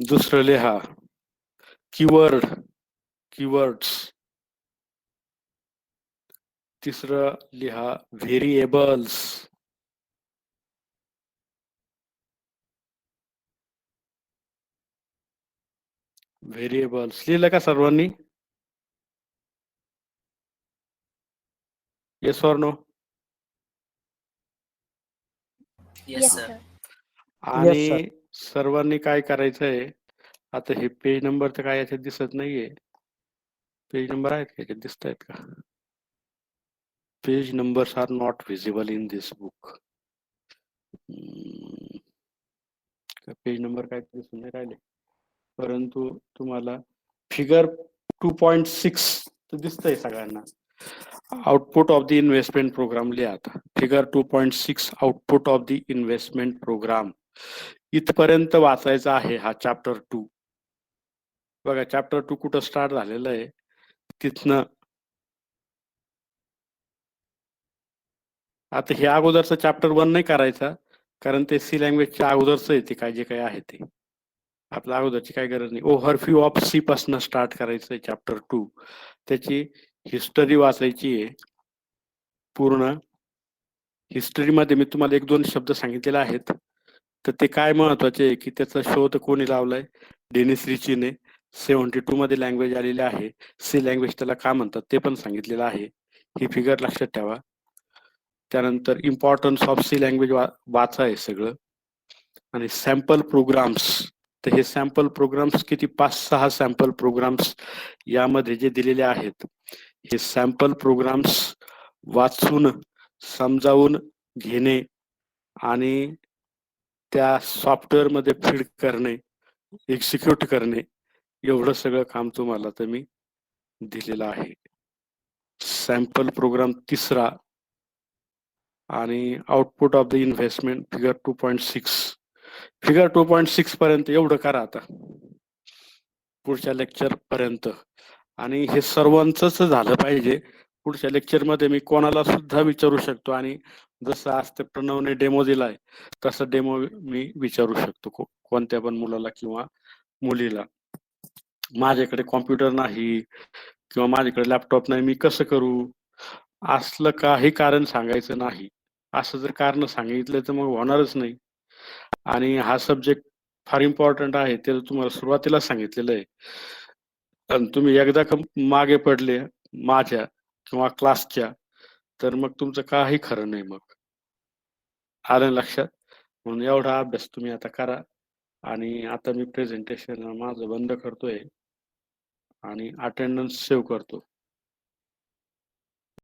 दुसरं लिहा कीवर्ड, कीवर्ड्स. तिसरं लिहा व्हेरिएबल्स. व्हेरिएबल्स लिहिलं का सर्वांनी? Yes or no? Yes Yes, sir. sir. आणि सर्वांनी काय करायचंय, आता हे पेज नंबर तर काय याच्यात दिसत नाहीये. पेज नंबर आहेत का याच्यात, दिसत आहेत का? Page numbers are not visible in this book. Page number काय दिसून नाही राहिले, परंतु तुम्हाला फिगर 2.6 तर दिसतंय सगळ्यांना. Output of the investment program लिहा आता. Figure 2.6 output of the investment program. इथपर्यंत वाचायचा आहे हा चॅप्टर 2. बघा चॅप्टर 2 कुठं स्टार्ट झालेलं आहे तिथनं. आता हे अगोदरचं चॅप्टर 1 नाही करायचा, कारण ते सी लँग्वेजच्या अगोदरचं आहे ते काय जे काय आहे ते. आपल्या अगोदरची काय गरज नाही. ओव्हरव्ह्यू ऑफ सी पासून स्टार्ट करायचंय चॅप्टर 2. त्याची हिस्टरी वाचायची आहे पूर्ण. हिस्टरीमध्ये मी तुम्हाला 1-2 शब्द सांगितलेले आहेत, तर ते काय महत्वाचे आहे की त्याचा शोध कोणी लावलाय? डेनिस रिचीने. 72 मध्ये लँग्वेज आलेली आहे. सी लँग्वेज त्याला का म्हणतात ते पण सांगितलेलं आहे. ही फिगर लक्षात ठेवा. त्यानंतर इम्पॉर्टन्स ऑफ सी लँग्वेज वाचा आहे सगळं. आणि सॅम्पल प्रोग्राम्स, तर हे सॅम्पल प्रोग्राम्स किती 5-6 सॅम्पल प्रोग्राम्स यामध्ये जे दिलेले आहेत, हे सॅम्पल प्रोग्राम्स वाचून समजावून घेणे आणि त्या सॉफ्टवेअर मध्ये फीड करणे, एक्झिक्यूट करणे, एवढं सगळं काम तुम्हाला तर मी दिलेलं आहे. सॅम्पल प्रोग्राम तिसरा आणि output of the investment figure 2.6. Figure 2.6 पर्यंत एवढं करा आता पुढच्या लेक्चर पर्यंत. आणि हे सर्वांचंच झालं पाहिजे. पुढच्या लेक्चरमध्ये मी कोणाला सुद्धा विचारू शकतो आणि जसं आज ते प्रणवने डेमो दिलाय तसं डेमो मी विचारू शकतो कोणत्या पण मुलाला किंवा मुलीला. माझ्याकडे कॉम्प्युटर नाही किंवा माझ्याकडे लॅपटॉप नाही, मी कसं करू, असलं काही कारण सांगायचं नाही. असं जर कारण सांगितलं तर मग होणारच नाही. आणि हा सब्जेक्ट फार इम्पॉर्टंट आहे, ते तुम्हाला सुरुवातीला सांगितलेलं आहे. आणि तुम्ही एकदा का मागे पडले माझ्या किंवा क्लासच्या, तर मग तुमचं काही खरं नाही. मग आलं लक्षात? म्हणून एवढा अभ्यास तुम्ही आता करा. आणि आता मी प्रेझेंटेशन माझं बंद करतोय आणि अटेंडन्स सेव्ह करतो.